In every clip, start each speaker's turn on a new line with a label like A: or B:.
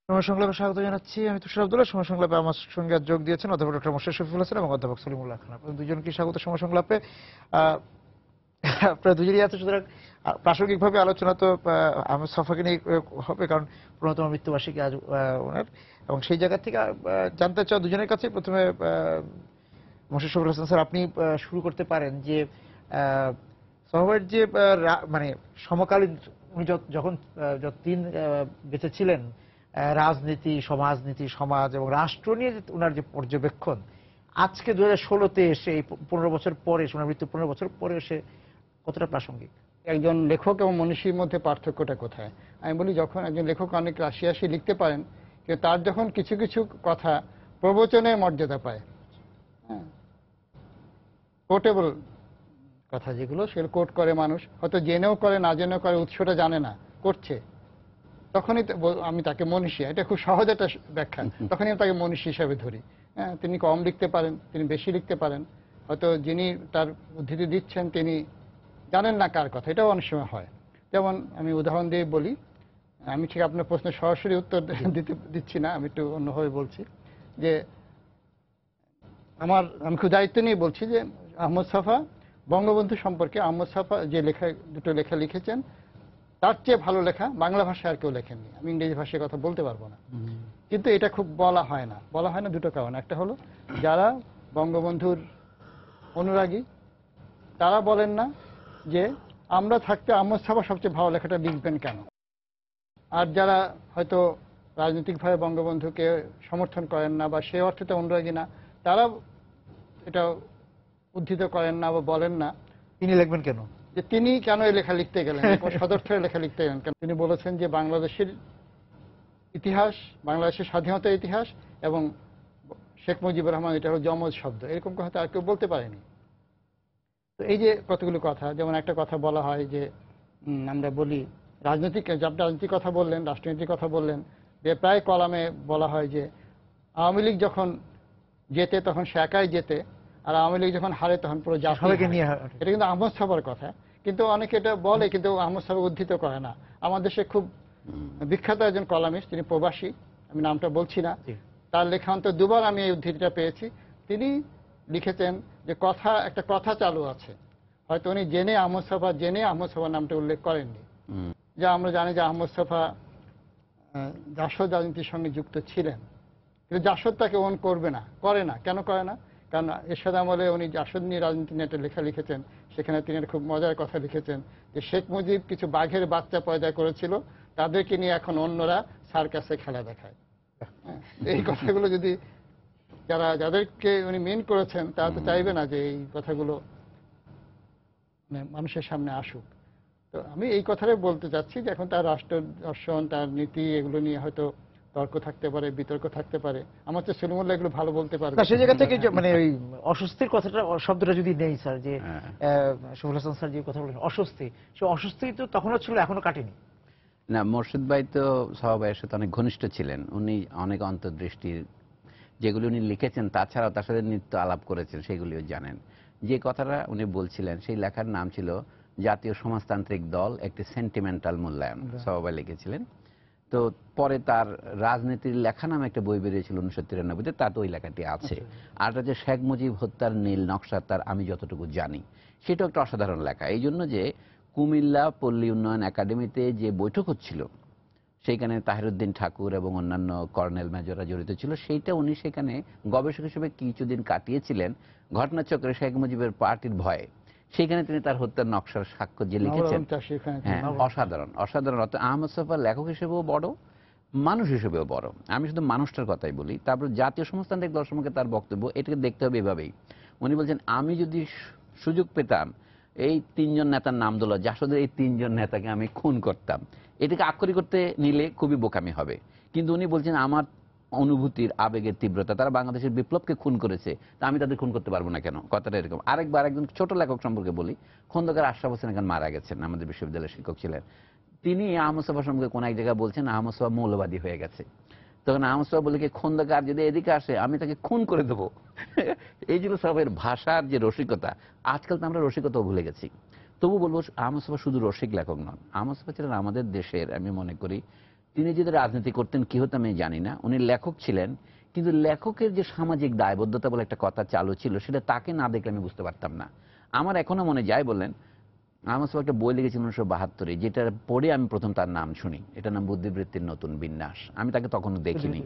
A: সময় সংলাপে স্বাগত জানাচ্ছি। আমি তুষার আব্দুল্লাহ। সময় সংলাপে আমার সঙ্গে আজ যোগ দিয়েছেন অধ্যাপক ডক্টর মোর্শেদ শফিউল হাসান এবং অধ্যাপক সলিমুল্লাহ খান। আপনাদের দুজনকে স্বাগত সময় সংলাপে। আপনারা দুজনই আছে, সুতরাং প্রাসঙ্গিকভাবে আলোচনা তো আহমেদ ছফাকে নিয়ে হবে, কারণ ১৫তম মৃত্যুবার্ষিকী আজ ওনার, এবং সেই জায়গা থেকে জানতে চাও দুজনের কাছে। প্রথমে মোর্শেদ শফিউল হাসান স্যার, আপনি শুরু করতে পারেন যে ছফার যে মানে সমকালীন উনি যখন যতদিন বেঁচে ছিলেন, রাজনীতি, সমাজনীতি, সমাজ এবং রাষ্ট্র নিয়ে ওনার যে পর্যবেক্ষণ, আজকে 2016-তে এসে এই 15 বছর পরে, ওনার মৃত্যু 15 বছর পরে এসে কতটা প্রাসঙ্গিক?
B: একজন লেখক এবং মনীষীর মধ্যে পার্থক্যটা কোথায়? আমি বলি, যখন একজন লেখক অনেক রাশি রাশি লিখতে পারেন, কিন্তু তার যখন কিছু কিছু কথা প্রবচনের মর্যাদা পায়, হ্যাঁ, কোটেবল কথা যেগুলো, সেগুলো কোট করে মানুষ, হয়তো জেনেও করে না জেনেও করে, উৎসটা জানে না, করছে, তখনই আমি তাকে মনীষী, এটা খুব সহজ একটা ব্যাখ্যা, তখনই আমি তাকে মনীষী হিসাবে ধরি। হ্যাঁ, তিনি কম লিখতে পারেন, তিনি বেশি লিখতে পারেন, হয়তো যিনি তার উদ্ধৃতি দিচ্ছেন তিনি জানেন না কার কথা, এটাও অনেক সময় হয়। যেমন আমি উদাহরণ দিয়ে বলি, আমি ঠিক আপনার প্রশ্নের সরাসরি উত্তর দিচ্ছি না, আমি একটু অন্যভাবে বলছি যে আমি খুব দায়িত্ব নিয়ে বলছি যে আহমদ ছফা বঙ্গবন্ধু সম্পর্কে, আহমদ ছফা যে দুটো লেখা লিখেছেন, তার চেয়ে ভালো লেখা বাংলা ভাষায় আর কেউ লেখেননি। আমি ইংরেজি ভাষায় কথা বলতে পারবো না, কিন্তু এটা খুব বলা হয় না দুটো কারণ। একটা হলো, যারা বঙ্গবন্ধুর অনুরাগী তারা বলেন না যে আমরা থাকতে আহমদ ছফা সবচেয়ে ভালো লেখাটা লিখবেন কেন, আর যারা হয়তো রাজনৈতিকভাবে বঙ্গবন্ধুকে সমর্থন করেন না বা সে অর্থে অনুরাগী না, তারা এটা উদ্ধৃত করেন না বা বলেন না
A: তিনি লিখবেন কেন,
B: যে তিনি কেন এই লেখা লিখতে গেলেন, সদর্থের লেখা লিখতে গেলেন কেন। তিনি বলেছেন যে বাংলাদেশের ইতিহাস, বাংলাদেশের স্বাধীনতার ইতিহাস এবং শেখ মুজিবুর রহমান, এটা হলো যমজ শব্দ, এরকম কথা আর কেউ বলতে পারেনি। তো এই যে কতগুলো কথা, যেমন একটা কথা বলা হয় যে আমরা বলি রাজনৈতিক কথা বললেন, রাষ্ট্রনীতির কথা বললেন, যে প্রায় কলামে বলা হয় যে আওয়ামী লীগ যখন জেতে তখন সে একাই জেতে, আর আওয়ামী লীগ যখন হারে তখন পুরো জাতিকে নিয়ে। এটা কিন্তু আহমদ ছফার কথা, কিন্তু অনেকে এটা বলে, কিন্তু আহমদ ছফা উদ্ধৃত করে না। আমার দেশে খুব বিখ্যাত একজন কলামিস্ট, তিনি প্রবাসী, আমি নামটা বলছি না, তার লেখা অন্তত দুবার আমি এই উদ্ধৃতিটা পেয়েছি। তিনি লিখেছেন যে একটা কথা চালু আছে, হয়তো উনি জেনে আহমদ ছফার নামটা উল্লেখ করেননি। যা আমরা জানি যে আহমদ ছফা জাসদ রাজনীতির সঙ্গে যুক্ত ছিলেন, কিন্তু জাসদ তাকে করে না। কেন করে না? কারণ এরশাদ আমলে উনি জাসদ নিয়ে রাজনীতি নিয়ে একটা লেখা লিখেছেন, সেখানে তিনি খুব মজার কথা লিখেছেন যে শেখ মুজিব কিছু বাঘের বাচ্চা পয়দা করেছিল, তাদেরকে নিয়ে এখন অন্যরা সার্কাসে খেলা দেখায়। এই কথাগুলো যদি যাদেরকে উনি মিন করেছেন, তারা তো চাইবে না যে এই কথাগুলো মানুষের সামনে আসুক। তো আমি এই কথাটাই বলতে চাচ্ছি যে এখন তার রাষ্ট্র দর্শন, তার নীতি, এগুলো নিয়ে হয়তো তর্ক থাকতে পারে, বিতর্ক থাকতে পারে। আমার তো সলিমুল্লাহ এগুলো ভালো বলতে পারবে।
A: সেই জায়গা থেকে মানে ওই অস্বস্তির কথাটা, শব্দটা যদি নেই স্যার, যে শফিউল হাসান স্যার যে কথা বলেন অস্বস্তি, সে অস্বস্তি তো তখনও ছিল, এখনো কাটেনি
C: না। মোর্শেদ ভাই তো সহবাইয়ের সাথে অনেক ঘনিষ্ঠ ছিলেন, উনি অনেক অন্তর্দৃষ্টির, যেগুলি উনি লিখেছেন তাছাড়াও তার সাথে নিত্য আলাপ করেছেন, সেগুলিও জানেন। যে কথাটা উনি বলছিলেন, সেই লেখার নাম ছিল জাতীয় সমাজতান্ত্রিক দল, একটি সেন্টিমেন্টাল মূল্যায়ন, সহবাই লিখেছিলেন। তো পরে তার রাজনীতির লেখা নামে একটা বই বেরিয়েছিল 1993-তে, তাতে ওই লেখাটি আছে। আর যে শেখ মুজিব হত্যার নীল নকশা, তার আমি যতটুকু জানি, সেটাও একটা অসাধারণ লেখা। এই জন্য যে কুমিল্লা পল্লী উন্নয়ন একাডেমিতে যে বৈঠক হচ্ছিল, সেইখানে তাহিরউদ্দিন ঠাকুর এবং অন্যান্য কর্নেল মেজররা জড়িত ছিল, সেইটা উনি সেখানে গবেষক হিসেবে কিছুদিন কাটিয়েছিলেন ঘটনাচক্রে শেখ মুজিবের পার্টির ভয়ে। সেইখানে তিনি তার হত্যার নকশার সাক্ষ্য যে লিখেছেন, হ্যাঁ, অসাধারণ অসাধারণ। অর্থাৎ আহমদ ছফা লেখক হিসেবেও বড়, মানুষ হিসেবেও বড়। আমি শুধু মানুষটার কথাই বলি। তারপর জাতীয় সমাজতান্ত্রিক দল সম্পর্কে তার বক্তব্য, এটাকে দেখতে হবে এভাবেই। উনি বলছেন, আমি যদি সুযোগ পেতাম এই 3 জন নেতার নাম দিল, জাসদের এই 3 জন নেতাকে আমি খুন করতাম। এটাকে আক্ষরিক করতে নিলে খুবই বোকামি হবে, কিন্তু উনি বলছেন আমার অনুভূতির আবেগের তীব্রতা, তারা বাংলাদেশের বিপ্লবকে খুন করেছে, তা আমি তাদের খুন করতে পারবো না কেন? কথাটা এরকম। একজন ছোট লেখক সম্পর্কে বলি, খন্দকার আশরাফ হোসেন এখন মারা গেছেন, আমাদের বিশ্ববিদ্যালয়ের শিক্ষক ছিলেন। তিনি আহমদ ছফা সম্পর্কে কোন এক জায়গায় বলছেন আহমদ ছফা মৌলবাদী হয়ে গেছে। তখন আহমদ ছফা বলে, কি খন্দকার যদি এদিকে আসে আমি তাকে খুন করে দেবো। এই ছিল ছফার ভাষার যে রসিকতা। আজকাল তো আমরা রসিকতাও ভুলে গেছি। তবু বলবো, আহমদ ছফা শুধু রসিক লেখক নন, আহমদ ছফা ছিলেন আমাদের দেশের, আমি মনে করি তিনি যদি রাজনীতি করতেন কি হতো আমি জানি না, উনি লেখক ছিলেন, কিন্তু লেখকের যে সামাজিক দায়বদ্ধতা বলে একটা কথা চালু ছিল, সেটা তাকে না দেখলে আমি বুঝতে পারতাম না। আমার এখনো মনে যায়, বললেন আমার সব একটা বই লিখেছি 1972, যেটা পড়ে আমি প্রথম তার নাম শুনি, এটার নাম বুদ্ধিবৃত্তির নতুন বিন্যাস। আমি তাকে তখনো দেখিনি।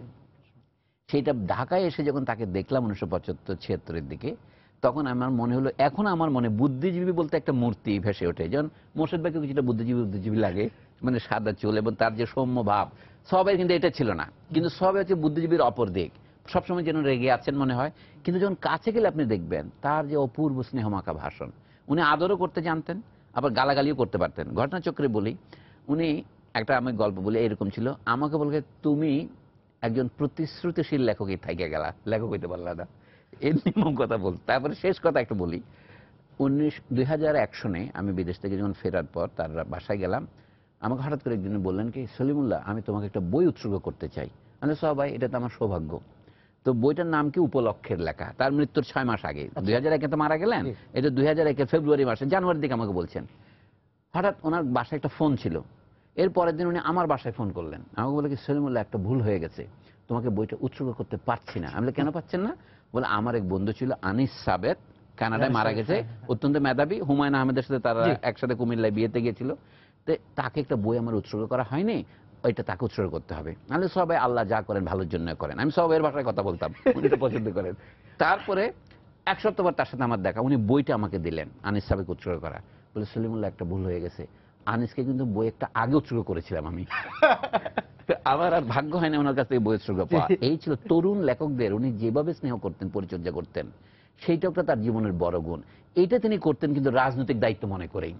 C: সেইটা ঢাকায় এসে যখন তাকে দেখলাম 1975-76 দিকে, তখন আমার মনে হলো, এখন আমার মনে বুদ্ধিজীবী বলতে একটা মূর্তি ভেসে ওঠে। যেমন মোর্শেদ ভাইকে কিছুটা বুদ্ধিজীবী লাগে, মানে সাদা চুল এবং তার যে সৌম্য ভাব, সবাই কিন্তু এটা ছিল না। কিন্তু সবাই হচ্ছে বুদ্ধিজীবীর অপর দিক, সবসময় যেন রেগে আছেন মনে হয়। কিন্তু যখন কাছে গেলে আপনি দেখবেন তার যে অপূর্ব স্নেহমাখা ভাষণ, উনি আদরও করতে জানতেন, আবার গালাগালিও করতে পারতেন। ঘটনাচক্রে বলি, উনি একটা আমি গল্প বলি, এরকম ছিল, আমাকে বলবে তুমি একজন প্রতিশ্রুতিশীল লেখকই থাইকে গেলা, লেখক হইতে পারলা না, এর নির্মম কথা বল। তারপরে শেষ কথা একটু বলি, 2001 সনে আমি বিদেশ থেকে যখন ফেরার পর তার বাসায় গেলাম, আমাকে হঠাৎ করে একদিন বললেন কি, সলিমুল্লাহ আমি তোমাকে একটা বই উৎসর্গ করতে চাই। আমি সবাই, এটা তো আমার সৌভাগ্য। তো বইটার নাম কি, উপলক্ষের লেখা, তার মৃত্যুর 6 মাস আগে, 2001-এ তো মারা গেলেন, এটা 2001-এর ফেব্রুয়ারি মাসে, জানুয়ারির দিকে আমাকে বলছেন। হঠাৎ ওনার বাসায় একটা ফোন ছিল, এর পরের দিন উনি আমার বাসায় ফোন করলেন, আমাকে বলে কি, সলিমুল্লাহ একটা ভুল হয়ে গেছে, তোমাকে বইটা উৎসর্গ করতে পারছি না। আমি কেন পাচ্ছেন না? বলে আমার এক বন্ধু ছিল আনিস সাবেদ, কানাডায় মারা গেছে, অত্যন্ত মেধাবী, হুমায়ুন আহমেদের সাথে তারা একসাথে কুমিল্লায় বিয়েতে গিয়েছিল, তো তাকে একটা বই আমার উৎসর্গ করা হয়নি, ওইটা তাকে উৎসর্গ করতে হবে। নাহলে সবাই আল্লাহ যা করেন ভালোর জন্য করেন, আমি সবাই এর ভাষায় কথা বলতাম, উনি এটা পছন্দ করেন। তারপরে 1 সপ্তাহ পর তার সাথে আমার দেখা, উনি বইটা আমাকে দিলেন আনিস সাবেক উৎসর্গ করা। বলে সলিমুল্লাহ একটা ভুল হয়ে গেছে, আনিসকে কিন্তু বই একটা আগে উৎসর্গ করেছিলাম আমি। আমার আর ভাগ্য হয় না ওনার কাছ থেকে বই উৎসর্গ পাওয়া। এই ছিল তরুণ লেখকদের উনি যেভাবে স্নেহ করতেন, পরিচর্যা করতেন, সেইটা একটা তার জীবনের বড় গুণ। এইটা তিনি করতেন কিন্তু রাজনৈতিক দায়িত্ব মনে করেই।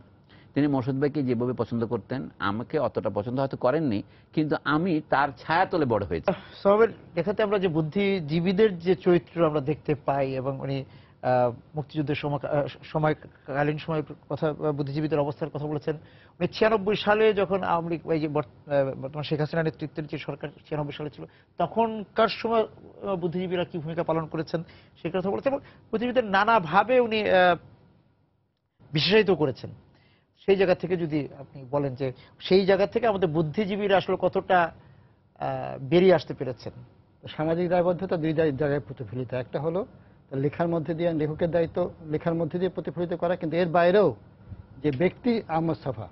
C: তিনি মোর্শেদ ভাইকে যেভাবে পছন্দ করতেন, আমাকে অতটা পছন্দ হয়তো করেননি, কিন্তু আমি তার ছায়া তলে বড় হয়েছি।
A: সবের লেখাতে আমরা যে বুদ্ধিজীবীদের যে চরিত্র আমরা দেখতে পাই, এবং উনি মুক্তিযুদ্ধের সময়কালীন সময়ের কথা, বুদ্ধিজীবীদের অবস্থার কথা বলেছেন। উনি 96 সালে যখন আওয়ামী লীগ, এই যে বর্তমান শেখ হাসিনা নেতৃত্বের যে সরকার 96 সালে ছিল, তখনকার সময় বুদ্ধিজীবীরা কি ভূমিকা পালন করেছেন সেই কথা বলেছেন, এবং বুদ্ধিজীবীদের নানাভাবে উনি বিশেষায়িত করেছেন। সেই জায়গা থেকে যদি আপনি বলেন যে সেই জায়গা থেকে আমাদের বুদ্ধিজীবীরা আসলে কতটা বেরিয়ে আসতে পেরেছেন।
B: সামাজিক দায়বদ্ধতা দুই জায়গায় প্রতিফলিত। একটা হলো লেখার মধ্যে দিয়ে, লেখকের দায়িত্ব লেখার মধ্যে দিয়ে প্রতিফলিত করা, কিন্তু এর বাইরেও যে ব্যক্তি আহমদ ছফা,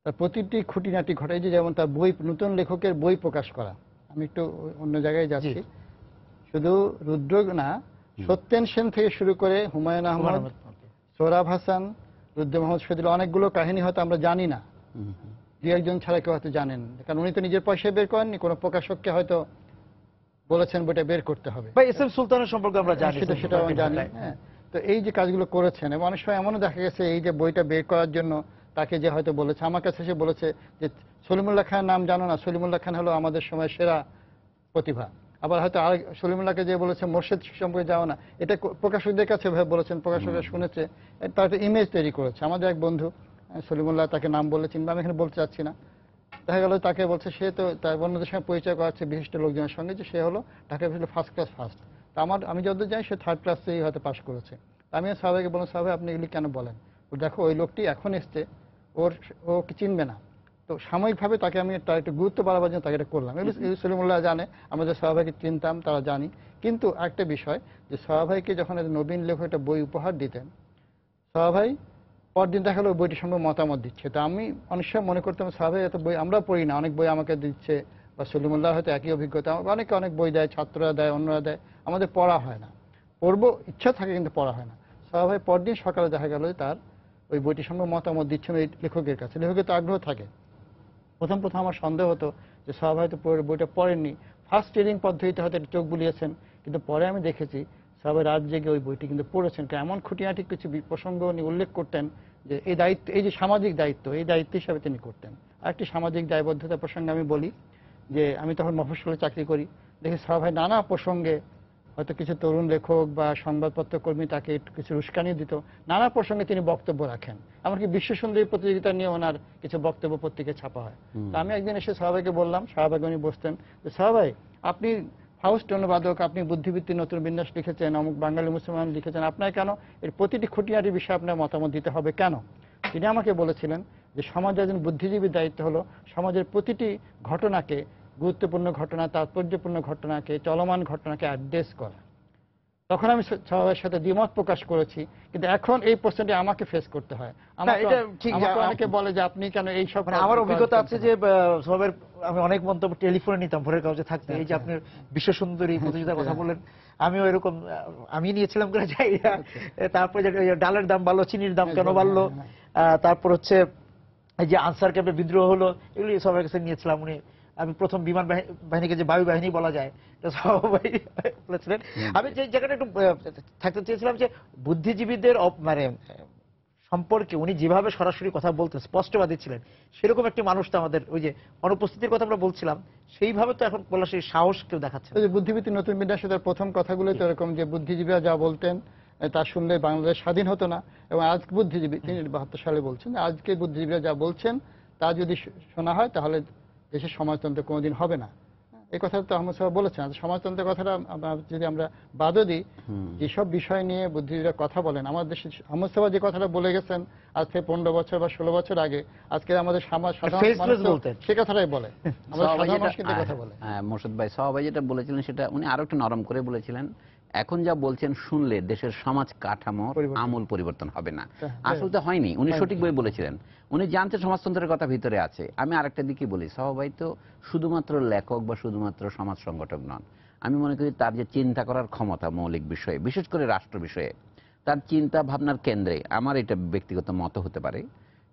B: তার প্রতিটি খুঁটিনাটি ঘটায়, যে যেমন তার বই, নতুন লেখকের বই প্রকাশ করা। আমি একটু অন্য জায়গায় যাচ্ছি, শুধু রুদ্র না, সত্যেন সেন থেকে শুরু করে হুমায়ুন আহমদ, সোহরাব হাসান, রুদ্র মোহাম্মদ শহীদুল্লাহ, অনেকগুলো কাহিনী হয়তো আমরা জানি না, দু একজন ছাড়া কেউ হয়তো জানেন, কারণ উনি তো নিজের পয়সায় বের করেননি, কোনো প্রকাশককে হয়তো বলেছেন বইটা বের করতে হবে।
A: বা এস এম সুলতানের সম্পর্কে আমরা জানি,
B: সেটা আমি জানি। হ্যাঁ, তো এই যে কাজগুলো করেছেন, এবং অনেক সময় এমনও দেখা গেছে এই যে বইটা বের করার জন্য তাকে যে হয়তো বলেছে, আমার কাছে এসে বলেছে যে সলিমুল্লাহ খানের নাম জানো না, সলিমুল্লাহ খান হলো আমাদের সময় সেরা প্রতিভা। আবার হয়তো আর সলিমুল্লাহকে যে বলেছে মোর্শেদ সম্পর্কে যাও না, এটা প্রকাশকদের কাছে বলেছেন, প্রকাশকরা শুনেছে, তার একটা ইমেজ তৈরি করেছে। আমাদের এক বন্ধু সলিমুল্লাহ, তাকে নাম বলে চিনবে, আমি এখানে বলতে চাচ্ছি না, দেখা গেল তাকে বলছে, সে তো তার বন্ধুদের সঙ্গে পরিচয় করাচ্ছে বিশিষ্ট লোকজনের সঙ্গে, যে সে হলো ঢাকা বিশ্ববিদ্যালয় ফার্স্ট ক্লাস ফার্স্ট। তা আমি যতদূর জানি সে 3rd ক্লাসেই হয়তো পাশ করেছে। আমি সাহাবাইকে বললাম, সাহাবাই আপনি এগুলি কেন বলেন? দেখো ওই লোকটি এখন এসছে, ওকে চিনবে না, তো সাময়িকভাবে তাকে আমি তার একটু গুরুত্ব বাড়াবার জন্য তাকে এটা করলাম। সলিমুল্লাহ জানে, আমাদের সাহাবাইকে চিনতাম, তারা জানি। কিন্তু আরেকটা বিষয়, যে সাহাবাইকে যখন নবীন লেখক একটা বই উপহার দিতেন, সাহাবাই পরদিন দেখা গেলো বইটির সঙ্গে মতামত দিচ্ছে। তো আমি অনেক সময় মনে করতাম, সাহাবাই এত বই আমরা পড়ি না, অনেক বই আমাকে দিচ্ছে, বা সলিমুল্লাহ হয়তো একই অভিজ্ঞতা, অনেকে অনেক বই দেয়, ছাত্ররা দেয়, অন্যরা দেয়, আমাদের পড়া হয় না। পড়বো ইচ্ছা থাকে কিন্তু পড়া হয় না। সাহাবাই পরদিন সকালে দেখা গেল তার ওই বইটির সঙ্গে মতামত দিচ্ছেন ওই লেখকের কাছে। লেখকের তো আগ্রহ থাকে। প্রথম আমার সন্দেহ হতো যে সাহাবাই হয়তো বইটা পড়েননি, ফার্স্ট রিডিং পদ্ধতিতে হয়তো চোখ বুলিয়েছেন, কিন্তু পরে আমি দেখেছি সাহাবাই রাত জেগে ওই বইটি কিন্তু পড়েছেন। এমন খুঁটিনাটি কিছু প্রসঙ্গ উনি উল্লেখ করতেন, যে এই দায়িত্ব, এই যে সামাজিক দায়িত্ব, এই দায়িত্ব হিসাবে তিনি করতেন। আরেকটি সামাজিক দায়বদ্ধতা প্রসঙ্গে আমি বলি, যে আমি তখন মফস্বলে চাকরি করি, দেখি সাহাবাই নানা প্রসঙ্গে, হয়তো কিছু তরুণ লেখক বা সংবাদপত্র কর্মী তাকে একটু কিছু উস্কানি দিত, নানা প্রসঙ্গে তিনি বক্তব্য রাখেন। এমনকি বিশ্ব সুন্দরী প্রতিযোগিতা নিয়ে ওনার কিছু বক্তব্য পত্রিকায় ছাপা হয়। তো আমি একদিন এসে সাহাবাইকে বললাম, সাহাবাই উনি বসতেন, যে সাহাবাই আপনি ফাউস্ট অনুবাদক, আপনি বুদ্ধিবৃত্তির নতুন বিন্যাস লিখেছেন, অমুক বাঙালি মুসলমান লিখেছেন, আপনার কেন এর প্রতিটি খুঁটিনাটি বিষয়ে আপনার মতামত দিতে হবে কেন? তিনি আমাকে বলেছিলেন যে সমাজের একজন বুদ্ধিজীবীর দায়িত্ব হলো সমাজের প্রতিটি ঘটনাকে, গুরুত্বপূর্ণ ঘটনা, তাৎপর্যপূর্ণ ঘটনাকে, চলমান ঘটনাকে অ্যাড্রেস করা। তখন আমি সবার সাথে দ্বিমত প্রকাশ করেছি, কিন্তু এখন এই প্রশ্নটি আমাকে ফেস করতে হয়। আমাকে অনেকে বলে যে আপনি কেন এই সব,
A: আমার অভিজ্ঞতা আছে যে সবের আমি অনেক মন্তব্য টেলিফোনে নিতাম ভোরের কাগজে থাকতে। এই যে আপনি বিশ্ব সুন্দরী প্রতিযোগিতার কথা বললেন, আমিও এরকম আমি নিয়েছিলাম করে যাই। তারপরে ডালের দাম বাড়লো, চিনির দাম কেন বাড়লো, তারপর হচ্ছে এই যে আনসার ক্যাম্পে বিদ্রোহ হলো, এগুলি সবার কাছে নিয়েছিলাম। উনি আমি প্রথম বিমান বাহিনীকে যে বায়ু বাহিনী বলা যায় এটা সবাই বলেছিলেন। আমি যে জায়গাটা একটু থাকতে চেয়েছিলাম যে বুদ্ধিজীবীদের মানে সম্পর্কে উনি যেভাবে সরাসরি কথা বলতেন, স্পষ্টবাদী ছিলেন, সেরকম একটি মানুষ তো আমাদের ওই যে অনুপস্থিতির কথা আমরা বলছিলাম, সেইভাবে তো এখন বলা সেই সাহস কেউ দেখাচ্ছে।
B: বুদ্ধিবৃত্তি নতুন বিন্যাসের প্রথম কথাগুলো তো এরকম যে বুদ্ধিজীবীরা যা বলতেন তা শুনলে বাংলাদেশ স্বাধীন হতো না। এবং আজ বুদ্ধিজীবী, তিনি 72 সালে বলছেন, আজকে বুদ্ধিজীবীরা যা বলছেন তা যদি শোনা হয় তাহলে দেশের সমাজতন্ত্র কোনোদিন হবে না। এই কথা তো আহমদ সাহেব বলেছেন। সমাজতন্ত্রের কথাটা যদি আমরা বাদও দিই, যেসব বিষয় নিয়ে বুদ্ধিজীবীরা কথা বলেন, আমাদের দেশে আহমদ সাহেব যে কথাটা বলে গেছেন আজ থেকে 15 বছর বা 16 বছর আগে, আজকে আমাদের সাধারণ সে কথাটাই বলে, আমাদের সাধারণ মানুষ কিন্তু কথা বলে।
C: মোর্শেদ ভাই, সবাই যেটা বলেছিলেন সেটা উনি আরো একটু নরম করে বলেছিলেন। এখন যা বলছেন শুনলে দেশের সমাজ কাঠামোর আমূল পরিবর্তন হবে না। আসলে তো হয়নি, উনি সঠিকভাবে বলেছিলেন। উনি জানতেন সমাজতন্ত্রের কথা ভিতরে আছে। আমি আরেকটা দিকে বলি, সবাই তো শুধুমাত্র লেখক বা শুধুমাত্র সমাজ সংগঠক নন। আমি মনে করি তার যে চিন্তা করার ক্ষমতা মৌলিক বিষয়ে, বিশেষ করে রাষ্ট্র বিষয়ে, তার চিন্তা ভাবনার কেন্দ্রে, আমার এটা ব্যক্তিগত মত হতে পারে,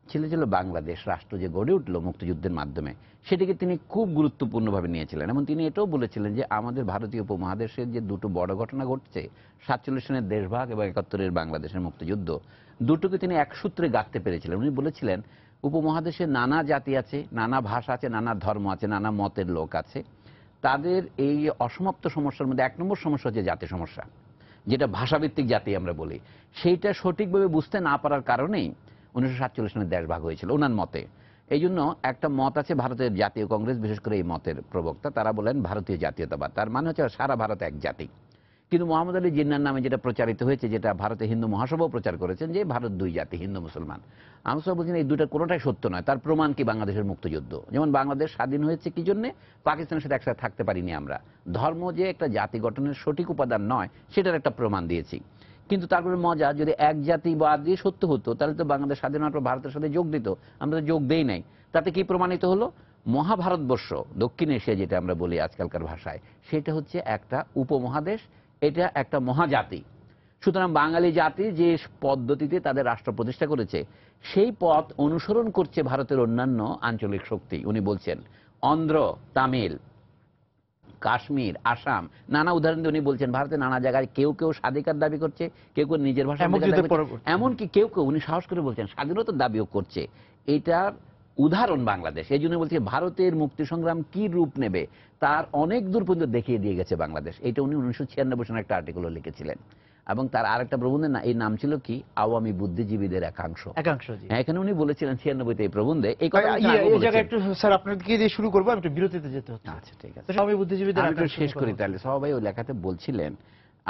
C: ছিল বাংলাদেশ রাষ্ট্র যে গড়ে উঠল মুক্তিযুদ্ধের মাধ্যমে, সেটিকে তিনি খুব গুরুত্বপূর্ণভাবে নিয়েছিলেন। এবং তিনি এটাও বলেছিলেন যে আমাদের ভারতীয় উপমহাদেশের যে দুটো বড় ঘটনা ঘটছে, 47 সনের দেশভাগ এবং 71-এর বাংলাদেশের মুক্তিযুদ্ধ, দুটোকে তিনি এক সূত্রে গাঁথতে পেরেছিলেন। উনি বলেছিলেন উপমহাদেশে নানা জাতি আছে, নানা ভাষা আছে, নানা ধর্ম আছে, নানা মতের লোক আছে। তাদের এই অসমাপ্ত সমস্যার মধ্যে 1 নম্বর সমস্যা হচ্ছে জাতি সমস্যা, যেটা ভাষাভিত্তিক জাতি আমরা বলি। সেইটা সঠিকভাবে বুঝতে না পারার কারণেই 1947 সনের দেশ ভাগ হয়েছিল ওনার মতে। এই জন্য একটা মত আছে ভারতের জাতীয় কংগ্রেস, বিশেষ করে এই মতের প্রবক্তা, তারা বলেন ভারতীয় জাতীয়তাবাদ, তার মানে হচ্ছে সারা ভারত এক জাতি। কিন্তু মোহাম্মদ আলী জিন্নার নামে যেটা প্রচারিত হয়েছে, যেটা ভারতে হিন্দু মহাসভাও প্রচার করেছেন, যে ভারত 2 জাতি, হিন্দু মুসলমান। আমি সব বলছেন এই দুটার কোনোটাই সত্য নয়। তার প্রমাণ কি? বাংলাদেশের মুক্তিযুদ্ধ। যেমন বাংলাদেশ স্বাধীন হয়েছে কি জন্যে? পাকিস্তানের সাথে একসাথে থাকতে পারিনি আমরা। ধর্ম যে একটা জাতি গঠনের সঠিক উপাদান নয়, সেটার একটা প্রমাণ দিয়েছি। কিন্তু তারপরে মজা, যদি এক জাতি বাদ দিয়ে সত্য হতো তাহলে তো বাংলাদেশ স্বাধীন হওয়ার পর ভারতের সাথে যোগ দিত, আমরা তো যোগ দেই নাই। তাতে কি প্রমাণিত হলো? মহাভারতবর্ষ, দক্ষিণ এশিয়া যেটা আমরা বলি আজকালকার ভাষায়, সেটা হচ্ছে একটা উপমহাদেশ, এটা একটা মহাজাতি। সুতরাং বাঙালি জাতি যে পদ্ধতিতে তাদের রাষ্ট্র প্রতিষ্ঠা করেছে, সেই পথ অনুসরণ করছে ভারতের অন্যান্য আঞ্চলিক শক্তি। উনি বলছেন অন্ধ্র, তামিল, কাশ্মীর, আসাম, নানা উদাহরণ দিয়ে উনি বলছেন ভারতের নানা জায়গায় কেউ কেউ স্বাধিকার দাবি করছে, কেউ কেউ নিজের ভাষা, এমনকি কেউ কেউ, উনি সাহস করে বলছেন, স্বাধীনতার দাবিও করছে। এটার উদাহরণ বাংলাদেশ। এই জন্য বলছি ভারতের মুক্তি সংগ্রাম কি রূপ নেবে তার অনেক দূর পর্যন্ত দেখিয়ে দিয়ে গেছে বাংলাদেশ। এটা উনি 1996 সনে একটা আর্টিকেলও লিখেছিলেন। এবং তার আরেকটা প্রবন্ধের এই নাম ছিল কি, আওয়ামী বুদ্ধিজীবীদের একাংশ। এখানে উনি বলেছিলেন 96-তে এই প্রবন্ধে এই কথা।
A: এই জায়গায় একটু স্যার আপনাকে দিয়ে শুরু করবো, আমি একটু বিরতিতে যেতে হচ্ছে।
C: আচ্ছা ঠিক আছে,
A: আওয়ামী বুদ্ধিজীবীদের
C: একটু শেষ করি তাহলে। সবাই ওই লেখাতে বলছিলেন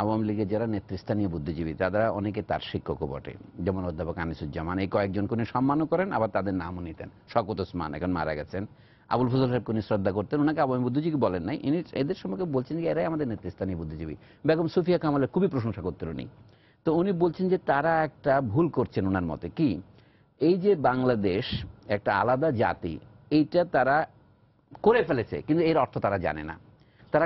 C: আওয়ামী লীগের যারা নেতৃস্থানীয় বুদ্ধিজীবী, তারা অনেকে তার শিক্ষকও বটে। যেমন অধ্যাপক আনিসুজ্জামান, এই কয়েকজনকে উনি সম্মানও করেন, আবার তাদের নামও নিতেন। শওকত ওসমান এখন মারা গেছেন, আবুল ফজল সাহেবকে উনি শ্রদ্ধা করতেন। ওনাকে আওয়ামী বুদ্ধিজীবী বলেন নাই, ইনি এদের সম্পর্কে বলছেন যে এরাই আমাদের নেতৃস্থানীয় বুদ্ধিজীবী। বেগম সুফিয়া কামালের খুবই প্রশংসা করতেন উনি। তো উনি বলছেন যে তারা একটা ভুল করছেন ওনার মতে, কি এই যে বাংলাদেশ একটা আলাদা জাতি, এইটা তারা করে ফেলেছে, কিন্তু এর অর্থ তারা জানে না। তারা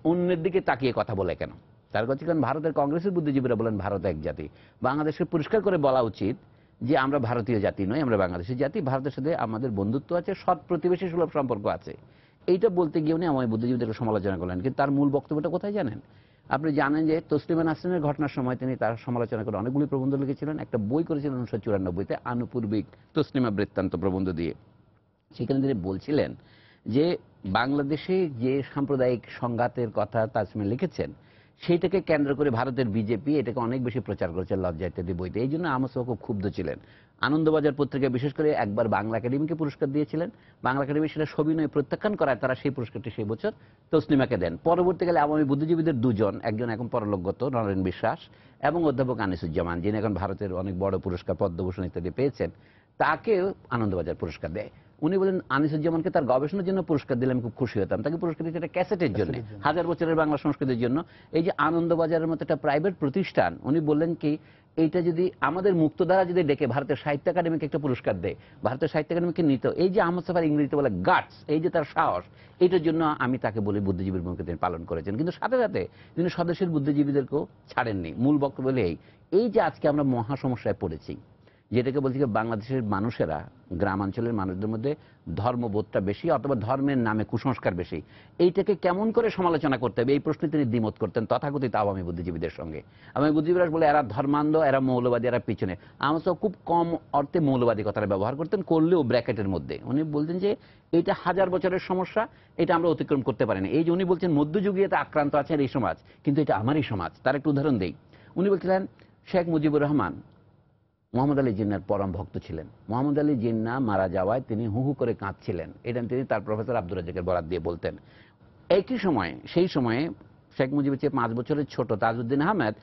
C: অন্যের দিকে তাকিয়ে কথা বলে কেন? তার কাছে কারণ ভারতের কংগ্রেসের বুদ্ধিজীবীরা বলেন ভারত এক জাতি। বাংলাদেশকে পরিষ্কার করে বলা উচিত যে আমরা ভারতীয় জাতি নই, আমরা বাংলাদেশের জাতি, ভারতের সাথে আমাদের বন্ধুত্ব আছে, সৎ প্রতিবেশী সুলভ সম্পর্ক আছে। এইটা বলতে গিয়ে উনি আমার বুদ্ধিজীবীদেরকে সমালোচনা করলেন। কিন্তু তার মূল বক্তব্যটা কোথায় জানেন? আপনি জানেন যে তসলিমা নাসরিনের ঘটনার সময় তিনি তার সমালোচনা করে অনেকগুলি প্রবন্ধ লিখেছিলেন। একটা বই করেছিলেন 1994-তে, আনুপূর্বিক তসলিমা বৃত্তান্ত প্রবন্ধ দিয়ে। সেখানে তিনি বলছিলেন যে বাংলাদেশে যে সাম্প্রদায়িক সংঘাতের কথা তাসলিমা লিখেছেন, সেইটাকে কেন্দ্র করে ভারতের বিজেপি এটাকে অনেক বেশি প্রচার করেছে লজ্জা ইত্যাদি বইতে। এই জন্য আহমদ সাহেব খুব ক্ষুব্ধ ছিলেন। আনন্দবাজার পত্রিকা বিশেষ করে একবার বাংলা একাডেমিকে পুরস্কার দিয়েছিলেন। বাংলা একাডেমি সেটা সবিনয় প্রত্যাখ্যান করায় তারা সেই পুরস্কারটি সেই বছর তসলিমাকে দেন। পরবর্তীকালে আওয়ামী বুদ্ধিজীবীদের দুজন, একজন এখন পরলোকগত নরেন বিশ্বাস এবং অধ্যাপক আনিসুজ্জামান, যিনি এখন ভারতের অনেক বড় পুরস্কার পদ্মভূষণ ইত্যাদি পেয়েছেন, তাকে আনন্দবাজার পুরস্কার দেয়। উনি বলেন আনিসুজ্জামানকে তার গবেষণার জন্য পুরস্কার দিলে আমি খুব খুশি হতাম। তাকে পুরস্কার দিচ্ছে একটা ক্যাসেটের জন্য, 1000 বছরের বাংলা সংস্কৃতির জন্য। এই যে আনন্দবাজারের মতো একটা প্রাইভেট প্রতিষ্ঠান, উনি বললেন কি এইটা যদি আমাদের মুক্তধারা যদি ডেকে ভারতের সাহিত্য একাডেমিকে একটা পুরস্কার দেয়, ভারতের সাহিত্য একাডেমিকে নিত, এই যে আহমদ সাফার ইংরেজিতে বলে গাটস, এই যে তার সাহস, এইটার জন্য আমি তাকে বলি বুদ্ধিজীবীর ভূমিকা তিনি পালন করেছেন। কিন্তু সাথে সাথে তিনি স্বদেশের বুদ্ধিজীবীদেরকেও ছাড়েননি। মূল বক্তব্য হলে এই যে আজকে আমরা মহা সমস্যায় পড়েছি, যেটাকে বলছি যে বাংলাদেশের মানুষেরা, গ্রামাঞ্চলের মানুষদের মধ্যে ধর্মবোধটা বেশি অথবা ধর্মের নামে কুসংস্কার বেশি, এইটাকে কেমন করে সমালোচনা করতে হবে এই প্রশ্নে তিনি দ্বিমত করতেন তথাকথিত আওয়ামী বুদ্ধিজীবীদের সঙ্গে। আওয়ামী বুদ্ধিজীবীরা বলে এরা ধর্মান্ধ, এরা মৌলবাদী, এরা পিছনে। আমার তো খুব কম অর্থে মৌলবাদী কথাটা ব্যবহার করতেন, করলেও ব্র্যাকেটের মধ্যে। উনি বলতেন যে এটা 1000 বছরের সমস্যা, এটা আমরা অতিক্রম করতে পারিনি। এই যে উনি বলছেন মধ্যযুগে এটা আক্রান্ত আছেন এই সমাজ, কিন্তু এটা আমারই সমাজ। তার একটু উদাহরণ দেই। উনি বলছিলেন শেখ মুজিবুর রহমান মোহাম্মদ আলী জিন্নার পরম ভক্ত ছিলেন। মোহাম্মদ আলী জিন্না মারা যাওয়ায় তিনি হু হু করে কাঁদছিলেন, এটা তিনি তার প্রফেসর আব্দুর রাজ্জাকের বরাত দিয়ে বলতেন। একই সময়ে, সেই সময়ে শেখ মুজিবের চেয়ে 5 বছরের ছোট তাজউদ্দিন আহমেদ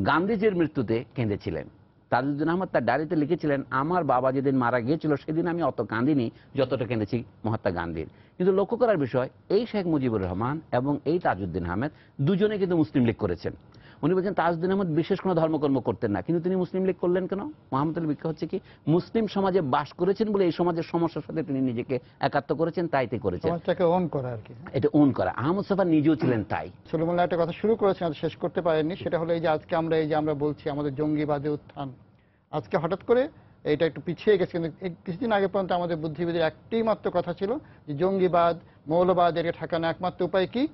C: গান্ধীজির মৃত্যুতে কেঁদেছিলেন। তাজউদ্দিন আহমেদ তার ডায়েরিতে লিখেছিলেন, আমার বাবা যেদিন মারা গিয়েছিল সেদিন আমি অত কাঁদিনি যতটা কেঁদেছি মহাত্মা গান্ধীর। কিন্তু লক্ষ্য করার বিষয়, এই শেখ মুজিবুর রহমান এবং এই তাজউদ্দিন আহমেদ দুজনে কিন্তু মুসলিম লীগ করেছেন। উনি বলছেন তাজউদ্দিন আহমেদ বিশেষ কোনো ধর্মকর্ম করতেন না, কিন্তু তিনি মুসলিম লীগ করলেন কেন? মোহাম্মদ আলী ভিক্ষা হচ্ছে কি মুসলিম সমাজে বাস করেছেন বলে এই সমাজের সমস্যার সাথে তিনি নিজেকে একাত্ম করেছেন, তাই তিনি করেছেন।
B: সমাজটাকে ওন করা আর কি,
C: এটা ওন করা। আহমদ সাফা নিজেও ছিলেন তাই।
B: সলিমুল্লাহ একটা কথা শুরু করেছেন, আর শেষ করতে পারেননি। সেটা হলো এই যে আজকে আমরা বলছি আমাদের জঙ্গিবাদে উত্থান, আজকে হঠাৎ করে এটা একটু পিছিয়ে গেছে। কিন্তু কিছুদিন আগে পর্যন্ত আমাদের বুদ্ধিজীবীদের একটাই মাত্র কথা ছিল যে জঙ্গিবাদ, মৌলবাদ এর ঠেকানো একমাত্র উপায় কি,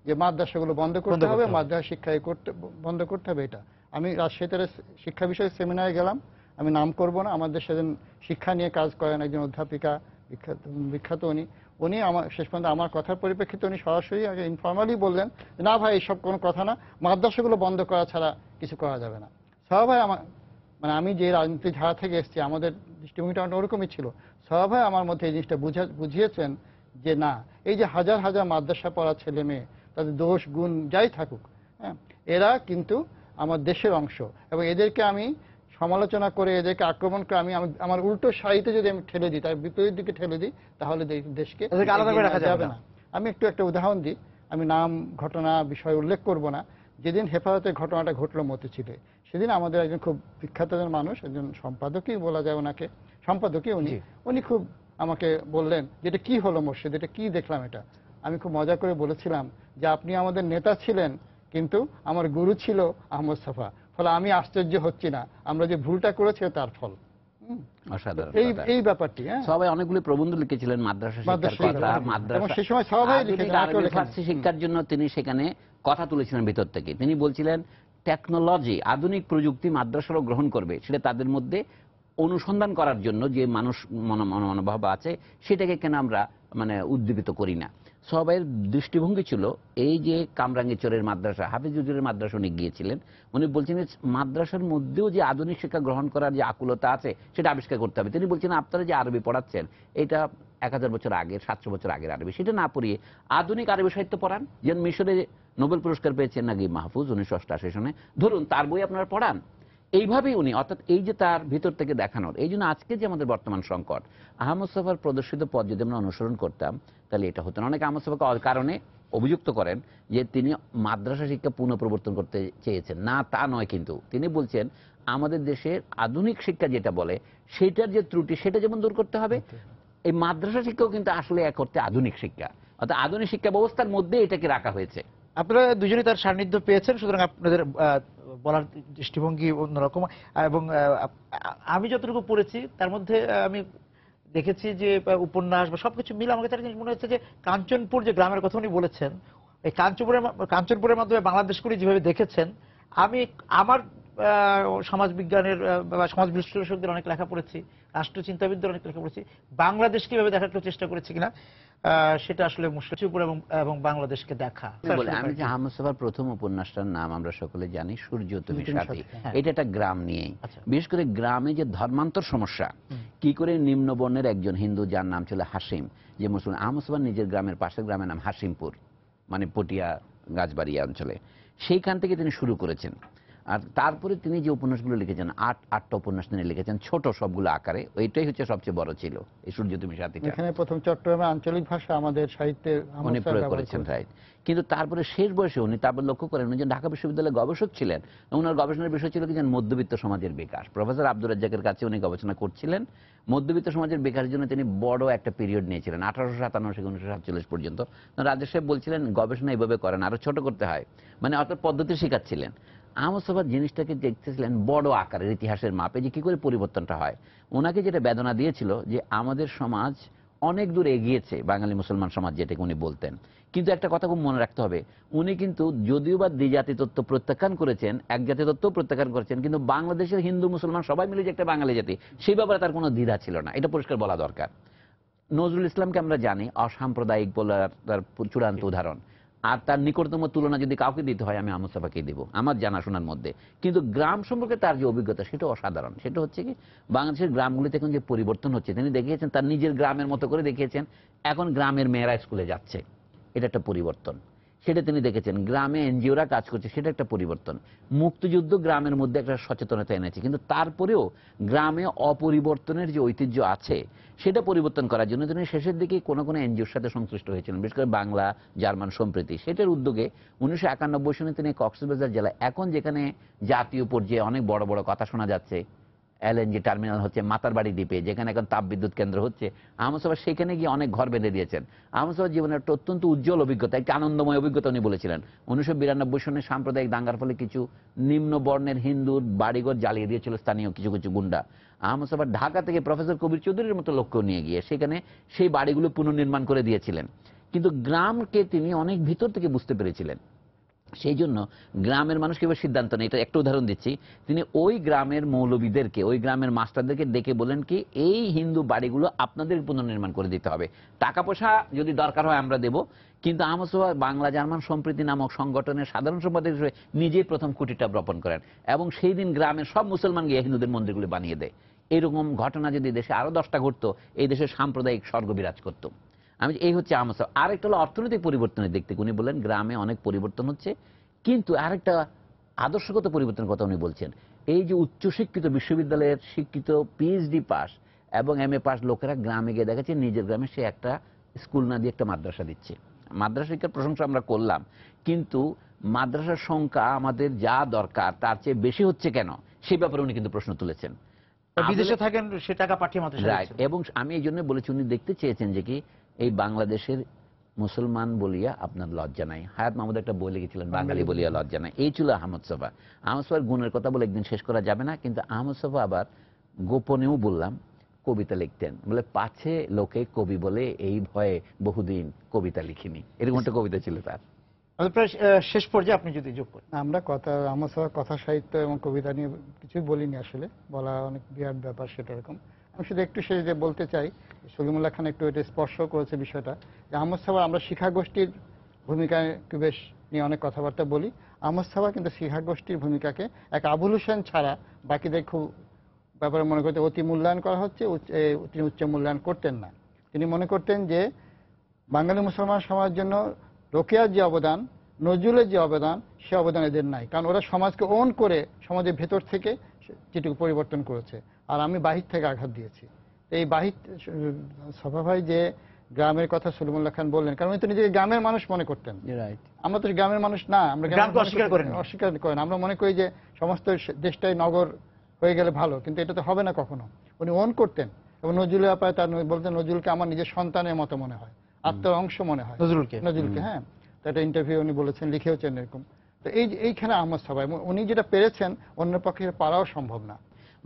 B: যে মাদ্রাসাগুলো বন্ধ করতে হবে, মাদ্রাসা শিক্ষায় বন্ধ করতে হবে। এটা আমি রাজশাহীতে শিক্ষা বিষয়ে সেমিনারে গেলাম, আমি নাম করব না, আমাদের সেদিন শিক্ষা নিয়ে কাজ করেন একজন অধ্যাপিকা, বিখ্যাত উনি আমার শেষ পর্যন্ত আমার কথার পরিপ্রেক্ষিতে উনি সরাসরি আগে ইনফর্মালি বললেন, না ভাই এসব কোনো কথা না, মাদ্রাসাগুলো বন্ধ করা ছাড়া কিছু করা যাবে না। সবাই আমার মানে আমি যে রাজনীতি ধারা থেকে এসেছি, আমাদের দৃষ্টিভঙ্গিটা ওরকমই ছিল। সবাই আমার মধ্যে এই জিনিসটা বুঝিয়েছেন যে না, এই যে হাজার হাজার মাদ্রাসা পড়া ছেলে মেয়ে, তাদের দোষ গুণ যাই থাকুক, হ্যাঁ, এরা কিন্তু আমার দেশের অংশ, এবং এদেরকে আমি সমালোচনা করে, এদেরকে আক্রমণ করে আমি আমার উল্টো সারিতে যদি আমি ঠেলে দিই, তার বিপরীত দিকে ঠেলে দিই, তাহলে দেশকে
A: আলাদা করে রাখা যাবে না।
B: আমি একটা উদাহরণ দিই, আমি নাম ঘটনা বিষয় উল্লেখ করব না। যেদিন হেফাজতের ঘটনাটা ঘটলো মতিঝিলে, সেদিন আমাদের একজন খুব বিখ্যাত মানুষ, একজন সম্পাদকই বলা যায় ওনাকে, সম্পাদকই উনি খুব আমাকে বললেন যে এটা কি হলো মোর্শেদ, এটা কি দেখলাম এটা। আমি খুব মজা করে বলেছিলাম যে আপনি আমাদের নেতা ছিলেন, কিন্তু আমার গুরু ছিল আহমদ সাফা, ফলে আমি আশ্চর্য হচ্ছি না, আমরা যে ভুলটা করেছি তার ফল।
C: অসাধারণ
B: এই ব্যাপারটি।
C: সবাই অনেকগুলি প্রবন্ধ লিখেছিলেন মাদ্রাসা শিক্ষার কথা, মাদ্রাসা ফার্সি শিক্ষার জন্য তিনি সেখানে কথা তুলেছিলেন ভিতর থেকে। তিনি বলছিলেন টেকনোলজি, আধুনিক প্রযুক্তি মাদ্রাসারও গ্রহণ করবে, সেটা তাদের মধ্যে অনুসন্ধান করার জন্য যে মানুষ মনোভাব আছে সেটাকে কেন আমরা উদ্দীপিত করি না। সবাই দৃষ্টিভঙ্গি ছিল এই যে কামরাঙ্গীরচরের মাদ্রাসা, হাফিজ হুজুরের মাদ্রাসা উনি গিয়েছিলেন, উনি বলছেন মাদ্রাসার মধ্যেও যে আধুনিক শিক্ষা গ্রহণ করার যে আকুলতা আছে সেটা আবিষ্কার করতে হবে। তিনি বলছেন আপনারা যে আরবি পড়াচ্ছেন এটা 1000 বছর আগের, 700 বছর আগের আরবি, সেটা না পড়িয়ে আধুনিক আরবি সাহিত্য পড়ান। যেন মিশরে নোবেল পুরস্কার পেয়েছেন নাগিব মাহফুজ 1988 সনে, ধরুন তার বই আপনারা পড়ান। এইভাবেই উনি, অর্থাৎ এই যে তার ভিতর থেকে দেখানোর, এই জন্য আজকে যে আমাদের বর্তমান সংকট, আহমদ সাফার প্রদর্শিত পথ যদি আমরা অনুসরণ করতাম তাহলে এটা হতো না। অনেকে আহমদ সাফাকে কারণে অভিযুক্ত করেন যে তিনি মাদ্রাসা শিক্ষা পুনঃপ্রবর্তন করতে চেয়েছেন, না তা নয়। কিন্তু তিনি বলছেন আমাদের দেশের আধুনিক শিক্ষা যেটা বলে সেটার যে ত্রুটি সেটা যেমন দূর করতে হবে, এই মাদ্রাসা শিক্ষাও কিন্তু আসলে এক অর্থে আধুনিক শিক্ষা, অর্থাৎ আধুনিক শিক্ষা ব্যবস্থার মধ্যে এটাকে রাখা হয়েছে।
A: আপনারা দুজনেই তার সান্নিধ্য পেয়েছেন, সুতরাং আপনাদের বলার দৃষ্টিভঙ্গি অন্যরকম। এবং আমি যতটুকু পড়েছি তার মধ্যে আমি দেখেছি যে উপন্যাস বা সবকিছু মিলে আমাকে তার জিনিস মনে হচ্ছে যে কাঞ্চনপুর যে গ্রামের কথা উনি বলেছেন, এই কাঞ্চনপুরের মাধ্যমে বাংলাদেশগুলি যেভাবে দেখেছেন, আমি আমার সমাজ বিজ্ঞানের বা সমাজ বিশ্লেষকদের অনেক লেখা পড়েছি, রাষ্ট্র চিন্তাবিদদের অনেক লেখা পড়েছি, বাংলাদেশ কিভাবে দেখার একটু চেষ্টা করেছি কিনা সেটা আসলে মুশকিল এবং বাংলাদেশকে দেখা।
C: আমি যে আহমদ সাফার প্রথম উপন্যাসটার নাম আমরা সকলে জানি সূর্য তুমি সাথী, এটা একটা গ্রাম নিয়েই। বিশেষ করে গ্রামে যে ধর্মান্তর সমস্যা, কি করে নিম্ন বর্ণের একজন হিন্দু যার নাম ছিল হাসিম, যে মুসলমান, আহমদ সাফার নিজের গ্রামের পাশের গ্রামের নাম হাসিমপুর, পটিয়া গাছবাড়িয়া অঞ্চলে, সেইখান থেকে তিনি শুরু করেছেন। আর তারপরে তিনি যে উপন্যাসগুলো লিখেছেন, আটটা উপন্যাস তিনি লিখেছেন, ছোট সবগুলো আকারে, ওইটাই হচ্ছে সবচেয়ে বড় ছিল, এই সূর্য তুমি সাথী চাঁদ।
B: এখানে প্রথম চট্টগ্রামে আঞ্চলিক ভাষা আমাদের সাহিত্যে
C: উনি প্রয়োগ করেছেন, রাইট। কিন্তু তারপরে শেষ বয়সে উনি তারপর লক্ষ্য করেন, উনি যে ঢাকা বিশ্ববিদ্যালয়ের গবেষক ছিলেন, ওনার গবেষণার বিষয় ছিল কি যেন মধ্যবিত্ত সমাজের বিকাশ। প্রফেসর আব্দুর রাজ্জাকের কাছে উনি গবেষণা করছিলেন মধ্যবিত্ত সমাজের বিকাশের জন্য। তিনি বড় একটা পিরিয়ড নিয়েছিলেন 1857 থেকে 1947 পর্যন্ত। রাজা সাহেব বলছিলেন গবেষণা এইভাবে করেন, আরো ছোট করতে হয়, মানে অর্থাৎ পদ্ধতি শেখাচ্ছিলেন। আহমদ ছফা জিনিসটাকে দেখতেছিলেন বড় আকারের, ইতিহাসের মাপে, যে কি করে পরিবর্তনটা হয়। ওনাকে যেটা বেদনা দিয়েছিল যে আমাদের সমাজ অনেক দূর এগিয়েছে, বাঙালি মুসলমান সমাজ যেটাকে উনি বলতেন, কিন্তু একটা কথা খুব মনে রাখতে হবে, উনি কিন্তু যদিও বা দ্বিজাতি তত্ত্ব প্রত্যাখ্যান করেছেন, এক জাতি তত্ত্ব প্রত্যাখ্যান করেছেন, কিন্তু বাংলাদেশের হিন্দু মুসলমান সবাই মিলে যে একটা বাঙালি জাতি, সেই ব্যাপারে তার কোনো দ্বিধা ছিল না, এটা পরিষ্কার বলা দরকার। নজরুল ইসলামকে আমরা জানি অসাম্প্রদায়িক বলার তার চূড়ান্ত উদাহরণ, আর তার নিকটতম তুলনা যদি কাউকে দিতে হয় আমি আহমদ ছফাকেই দেব আমার জানাশোনার মধ্যে। কিন্তু গ্রাম সম্পর্কে তার যে অভিজ্ঞতা সেটা অসাধারণ। সেটা হচ্ছে কি, বাংলাদেশের গ্রামগুলিতে এখন যে পরিবর্তন হচ্ছে, তিনি দেখিয়েছেন তার নিজের গ্রামের মতো করে দেখিয়েছেন। এখন গ্রামের মেয়েরা স্কুলে যাচ্ছে, এটা একটা পরিবর্তন, সেটা তিনি দেখেছেন। গ্রামে এনজিওরা কাজ করছে, সেটা একটা পরিবর্তন। মুক্তিযুদ্ধ গ্রামের মধ্যে একটা সচেতনতা এনেছে, কিন্তু তারপরেও গ্রামে অপরিবর্তনের যে ঐতিহ্য আছে সেটা পরিবর্তন করার জন্য তিনি শেষের দিকে কোনো কোনো এনজিওর সাথে সংশ্লিষ্ট হয়েছিলেন, বিশেষ করে বাংলা জার্মান সম্প্রীতি। সেটার উদ্যোগে 1991 সনে তিনি কক্সবাজার জেলায়, এখন যেখানে জাতীয় পর্যায়ে অনেক বড় বড় কথা শোনা যাচ্ছে, এলএনজি টার্মিনাল হচ্ছে মাতারবাড়ি দ্বীপে, যেখানে এখন তাপবিদ্যুৎ কেন্দ্র হচ্ছে, আহমদ ছফা সেখানে গিয়ে অনেক ঘর বেঁধে দিয়েছেন। আহমদ ছফার জীবনের একটা অত্যন্ত উজ্জ্বল অভিজ্ঞতা, একটা আনন্দময় অভিজ্ঞতা উনি বলেছিলেন। 1992 সনে সাম্প্রদায়িক দাঙ্গার ফলে কিছু নিম্ন বর্ণের হিন্দুর বাড়িঘর জ্বালিয়ে দিয়েছিল স্থানীয় কিছু কিছু গুন্ডা। আহমদ ছফা ঢাকা থেকে প্রফেসর কবির চৌধুরীর মতো লক্ষ্য নিয়ে গিয়ে সেখানে সেই বাড়িগুলো পুনর্নির্মাণ করে দিয়েছিলেন। কিন্তু গ্রামকে তিনি অনেক ভিতর থেকে বুঝতে পেরেছিলেন, সেই জন্য গ্রামের মানুষ কিভাবে সিদ্ধান্ত নেয়, এটা একটা উদাহরণ দিচ্ছি। তিনি ওই গ্রামের মৌলবীদেরকে, ওই গ্রামের মাস্টারদেরকে ডেকে বলেন কি, এই হিন্দু বাড়িগুলো আপনাদের পুনর্নির্মাণ করে দিতে হবে, টাকা পয়সা যদি দরকার হয় আমরা দেব। কিন্তু আহমদ ছফা বাংলা জার্মান সম্প্রীতি নামক সংগঠনের সাধারণ সম্পাদক হিসেবে নিজেই প্রথম খুঁটিটা রোপণ করেন, এবং সেই দিন গ্রামের সব মুসলমান গিয়ে হিন্দুদের মন্দিরগুলো বানিয়ে দেয়। এরকম ঘটনা যদি দেশে আরো 10টা ঘটতো, এই দেশে সাম্প্রদায়িক স্বর্গ বিরাজ করতো। এই হচ্ছে আহমদ ছফা। আরেকটা হলো অর্থনৈতিক পরিবর্তনের দিক থেকে উনি বলেন গ্রামে অনেক পরিবর্তন হচ্ছে, কিন্তু আরেকটা আদর্শগত পরিবর্তনের কথা উনি বলছেন। এই যে উচ্চশিক্ষিত বিশ্ববিদ্যালয়ের শিক্ষিত পিএইচডি পাস এবং এমএ পাস লোকেরা গ্রামে গিয়ে দেখাচ্ছে নিজের গ্রামে সে একটা স্কুল না দিয়ে একটা মাদ্রাসা দিচ্ছে। মাদ্রাসা শিক্ষার প্রশংসা আমরা করলাম, কিন্তু মাদ্রাসার সংখ্যা আমাদের যা দরকার তার চেয়ে বেশি হচ্ছে কেন, সেই ব্যাপারে উনি কিন্তু প্রশ্ন তুলেছেন।
A: বিদেশে থাকেন, সে টাকা পাঠিয়ে মাদ্রাসা
C: রাইট। এবং আমি এই জন্য বলেছি, উনি দেখতে চেয়েছেন যে কি এই বাংলাদেশের মুসলমান বলিয়া আপনার লজ্জা নাই। হায়াত মাহমুদ একটা বই লিখেছিলেন, বাঙালি বলিয়া লজ্জা নাই। এই ছিল আহমদ ছফা। আহমদ ছফার গুণের কথা বলে একদিন শেষ করা যাবে না, কিন্তু আহমদ ছফা আবার গোপনেও বললাম কবিতা লিখতেন, বলে পাছে লোকে কবি বলে এই ভয়ে বহুদিন কবিতা লিখিনি, এরকম একটা কবিতা ছিল তার।
A: প্রায় শেষ পর্যায়ে আপনি যদি যোগ করেন।
B: আমরা আহমদ ছফার কথা সাহিত্য এবং কবিতা নিয়ে কিছুই বলিনি, আসলে বলা অনেক বিরাট ব্যাপার সেটা এরকম। আমি শুধু একটু সেই যে বলতে চাই, সলিমুল্লাহ খান একটু এটা স্পর্শ করেছে বিষয়টা, যে আহমদ ছফা, আমরা শিক্ষা গোষ্ঠীর ভূমিকায় বেশ নিয়ে অনেক কথাবার্তা বলি। আহমদ ছফা কিন্তু শিক্ষা গোষ্ঠীর ভূমিকাকে এক আবুল হোসেন ছাড়া বাকিদের খুব ব্যাপারে মনে করতে অতি মূল্যায়ন করা হচ্ছে, তিনি উচ্চ মূল্যায়ন করতেন না। তিনি মনে করতেন যে বাঙালি মুসলমান সমাজের জন্য রোকেয়ার যে অবদান, নজরুলের যে অবদান, সে অবদান এদের নাই, কারণ ওরা সমাজকে ওন করে সমাজের ভেতর থেকে যেটুকু পরিবর্তন করেছে, আর আমি বাহির থেকে আঘাত দিয়েছি। এই বাহির ছফা ভাই যে গ্রামের কথা সলিমুল্লাহ খান বললেন, কারণ উনি তো নিজেকে গ্রামের মানুষ মনে করতেন। আমরা তো গ্রামের মানুষ না, আমরা অস্বীকার করেন। আমরা মনে করি যে সমস্ত দেশটাই নগর হয়ে গেলে ভালো, কিন্তু এটা তো হবে না কখনো। উনি ওন করতেন, এবং নজরুলের ব্যাপারে তার বলতেন নজরুলকে আমার নিজের সন্তানের মতো মনে হয়, আত্মার অংশ মনে হয় নজরুলকে। হ্যাঁ, তো একটা ইন্টারভিউ উনি বলেছেন, লিখেওছেন এরকম। তো এইখানে আহমদ ছফা উনি যেটা পেরেছেন অন্যের পক্ষে পারাও সম্ভব না।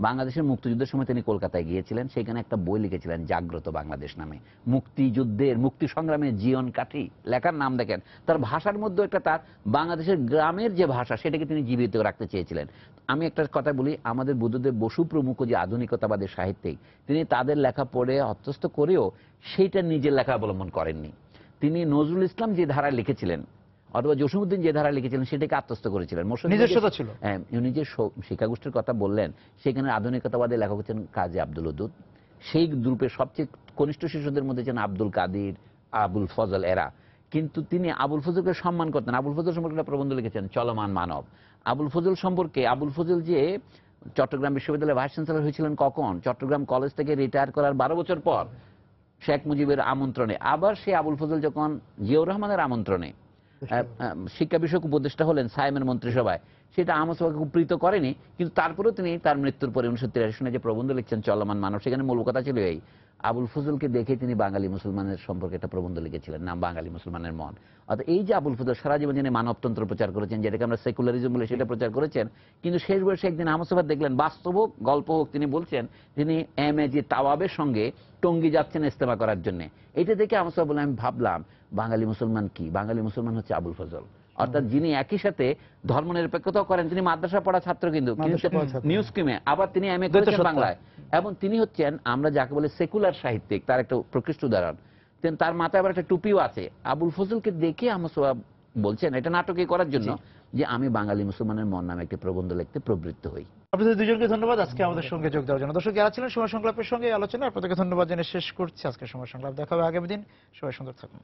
C: বাংলাদেশের মুক্তিযুদ্ধের সময় তিনি কলকাতায় গিয়েছিলেন, সেখানে একটা বই লিখেছিলেন জাগ্রত বাংলাদেশ নামে। মুক্তিযুদ্ধের, মুক্তি সংগ্রামের জীবন কাঠি লেখার নাম দেখেন, তার ভাষার মধ্যে একটা তার বাংলাদেশের গ্রামের যে ভাষা সেটাকে তিনি জীবিত রাখতে চেয়েছিলেন। আমি একটা কথা বলি, আমাদের বুদ্ধদেব বসু প্রমুখ যে আধুনিকতাবাদের সাহিত্যিক, তিনি তাদের লেখা পড়ে অত্যস্ত করেও সেইটা নিজের লেখা অবলম্বন করেননি। তিনি নজরুল ইসলাম যে ধারা লিখেছিলেন অথবা জসিমউদ্দিন যে ধারা লিখেছিলেন সেটাকে আত্মস্থ করেছিলেন, নিজস্বতা ছিল। উনি যে শিক্ষাগোষ্ঠীর কথা বললেন, সেখানে আধুনিকতাবাদের লেখক হচ্ছেন কাজী আব্দুল ওদুদ। সেই গ্রুপের সবচেয়ে কনিষ্ঠ শিশুদের মধ্যে ছিলেন আব্দুল কাদির, আবুল ফজল, এরা। কিন্তু তিনি আবুল ফজলকে সম্মান করতেন। আবুল ফজল সম্পর্কে একটা প্রবন্ধ লিখেছেন, চলমান মানব। আবুল ফজল সম্পর্কে, আবুল ফজল যে চট্টগ্রাম বিশ্ববিদ্যালয়ের ভাইস চ্যান্সেলর হয়েছিলেন কখন? চট্টগ্রাম কলেজ থেকে রিটায়ার করার 12 বছর পর শেখ মুজিবের আমন্ত্রণে। আবার সেই আবুল ফজল যখন জিয়াউর রহমানের আমন্ত্রণে শিক্ষা বিষয়ক উপদেষ্টা হলেন সাইমের মন্ত্রিসভায়, সেটা আহমদ শফাকে উপকৃত করেনি। কিন্তু তারপরেও তিনি তার মৃত্যুর পরে 1983 সনে যে প্রবন্ধ লিখছেন চলমান মানব, সেখানে মূল কথা ছিল এই, আবুল ফজলকে দেখে তিনি বাঙালি মুসলমানের সম্পর্কে একটা প্রবন্ধ লিখেছিলেন, নাম বাঙালি মুসলমানের মন। অর্থাৎ এই যে আবুল ফজল সারা জীবন যিনি মানবতন্ত্র প্রচার করেছেন, যেটাকে আমরা সেকুলারিজম বলে, সেটা প্রচার করেছেন, কিন্তু শেষ বয়সে একদিন আহমদ শফা দেখলেন, বাস্তব হোক গল্প হোক, তিনি বলছেন তিনি এমএজি তাওয়াবের সঙ্গে টঙ্গী যাচ্ছেন ইস্তেমা করার জন্য। এটা দেখে আহমদ শফা বলে, আমি ভাবলাম বাঙালি মুসলমান কি? বাঙালি মুসলমান হচ্ছে আবুল ফজল। অর্থাৎ যিনি একই সাথে ধর্মনিরপেক্ষতাও করেন, তিনি মাদ্রাসা পড়া ছাত্র কিন্তু নিউ স্কিমে, আবার তিনি এমএ করেছেন বাংলায়, এবং তিনি হচ্ছেন আমরা যাকে বলে সেকুলার সাহিত্যিক, তার একটা প্রকৃষ্ট উদাহরণ। তার মাথায় আবার একটা টুপিও আছে। আবুল ফজলকে দেখে আহমদ শফা বলছেন এটা নাটকে করার জন্য যে আমি বাঙালি মুসলমানের মন নামে একটি প্রবন্ধ লিখতে প্রবৃত্ত হই।
A: আপনাদের দুজনকে ধন্যবাদ আজকে আমাদের সঙ্গে যোগ দেওয়ার জন্য। দর্শক যারা ছিলেন সময় সংলাপের সঙ্গে আলোচনা, আপনাদেরকে ধন্যবাদ জানিয়ে শেষ করছি আজকের সময় সংলাপ। দেখা হবে আগামী দিন। সবাই সুন্দর থাকুন।